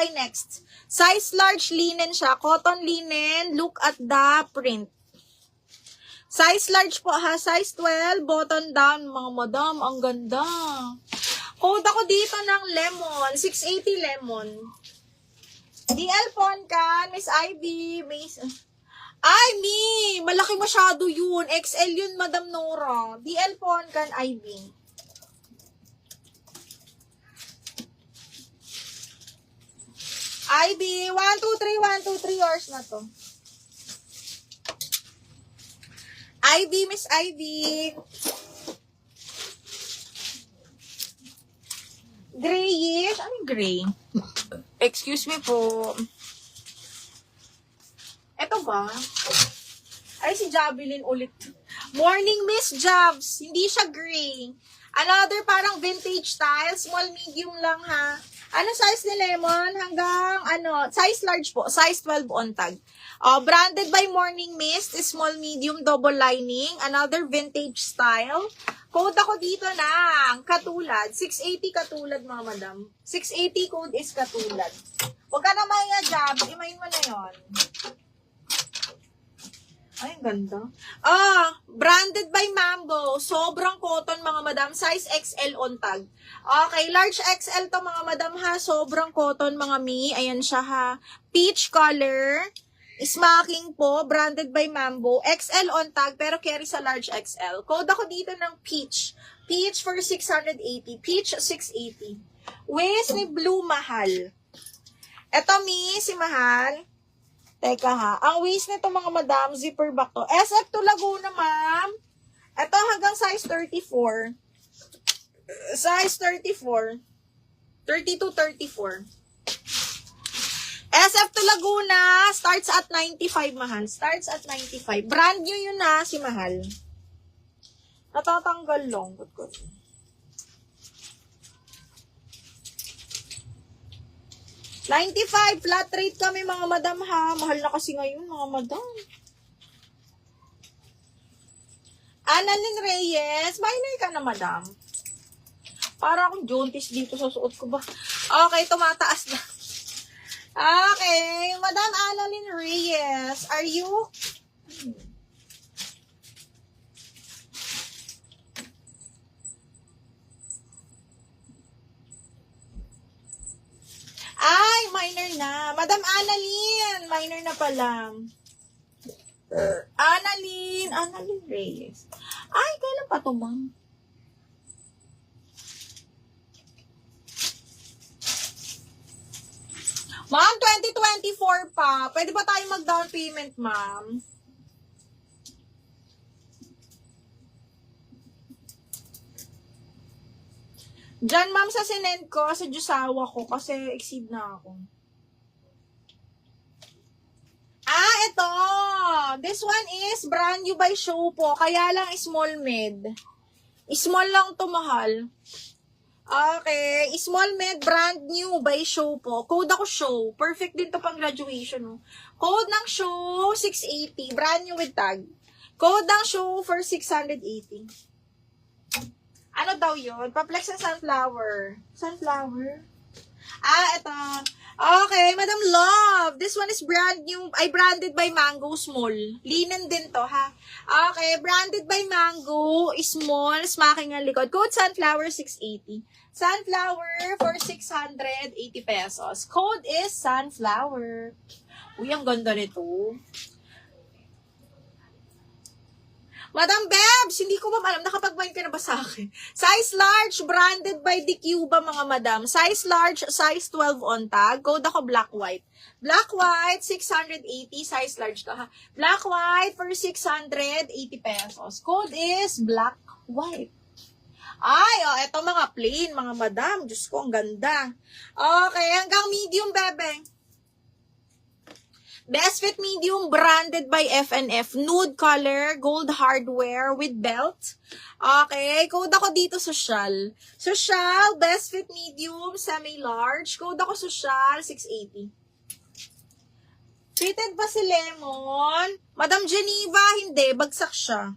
by next. Size large linen siya. Cotton linen. Look at the print. Size large po ha. Size 12. Button down. Mga madam, ang ganda. Code ako dito ng lemon. 680 lemon. DL Poncan. Miss Ivy. Miss... Ay, me! Malaki masyado yun. XL yun, Madam Nora. DL Poncan, Ivy. Ivy, 1, 2, 3, 1, 2, 3 hours na to. Ivy, Miss Ivy. Grayish? Ano yung gray? Excuse me po. Eto ba? Ay, si Javelin ulit. Morning, Miss Jobs. Hindi siya gray. Another parang vintage style. Small, medium lang ha. Ano size ni Lemon? Hanggang, size large po. Size 12 on tag. Branded by Morning Mist. Small, medium, double lining. Another vintage style. Code ako dito ng katulad. 680 katulad, mga madam. 680 code is katulad. Huwag ka na maya, Jab. Imayin mo na yon. Ay, ang ganda. Branded by Mambo. Sobrang cotton, mga madam. Size XL on tag. Okay, large XL to, mga madam, ha. Sobrang cotton, mga mi. Ayan siya, ha. Peach color. Smacking po. Branded by Mambo. XL on tag, pero carry sa large XL. Code ako dito ng peach. Peach for 680. Peach, 680. Waist ni Blue Mahal. Eto, mi, si Mahal. Teka ha, ang waist nito, mga madam, zipper back to. SF to Laguna, ma'am. Ito hanggang size 34. Size 34. 32, 34. SF to Laguna, starts at 95, mahal. Starts at 95. Brand new yun na, si Mahal. Natatanggal long. Good. 95, flat rate kami, mga madam, ha. Mahal na kasi ngayon, mga madam. Annalyn Reyes, minor ka na, madam. Para akong jaunties dito sa suot ko ba. Okay, tumataas na. Okay, Madam Annalyn Reyes, are you... Ay, minor na. Madam Annalyn, minor na pala. Annalyn Reyes. Ay, kailan pa to, ma'am? Ma'am, 2024 pa. Pwede ba tayo mag-down payment, ma'am? Diyan, ma'am, sa sinend ko, sa Diyosawa ko, kasi exceed na ako. Ito. This one is brand new by Show po. Kaya lang small mid. Small lang to, mahal. Okay. Small mid, brand new by Show po. Code ako Show. Perfect din to pang graduation. Oh. Code ng Show, 680. Brand new with tag. Code ng Show for 680. Ano daw yun? Paplex ng sunflower. Sunflower? Ito. Okay, Madam Love. This one is brand new. Ay, branded by Mango Small. Linen din to, ha? Okay, branded by Mango. Small. Smacking ang likod. Code Sunflower 680. Sunflower for 680 pesos. Code is Sunflower. Uy, ang ganda nito. Madam Bebs, hindi ko ba alam, nakapag-mind ka na ba sa akin? Size large, branded by DQ ba, mga madam? Size large, size 12 on tag. Code ako black-white. Black-white, 680. Size large to, ha? Black-white for 680 pesos. Code is black-white. Ay, eto mga plain, mga madam. Diyos ko, ang ganda. Okay, hanggang medium, bebe. Best Fit Medium, branded by FNF. Nude color, gold hardware with belt. Okay, code ako dito social. Social, Best Fit Medium, semi-large. Code ako social, 680. Fitted ba si Lemon? Madam Geneva, hindi. Bagsak siya.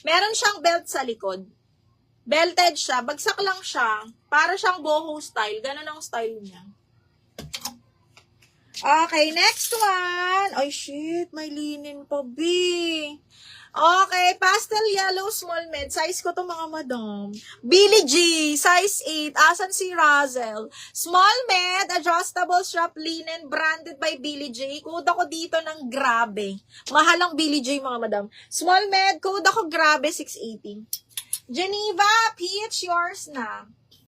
Meron siyang belt sa likod. Belted siya. Bagsak lang siya. Para siyang boho style. Ganun ang style niya. Okay, next one. Ay, shit. May linen pa, B. Okay, pastel yellow small med. Size ko to mga madam. Billie G, size 8. Asan si Razel? Small med, adjustable strap linen, branded by Billie J. Code ako dito ng grabe. Mahalang Billie J mga madam. Small med, code ako grabe 680. Geneva, peach, yours na.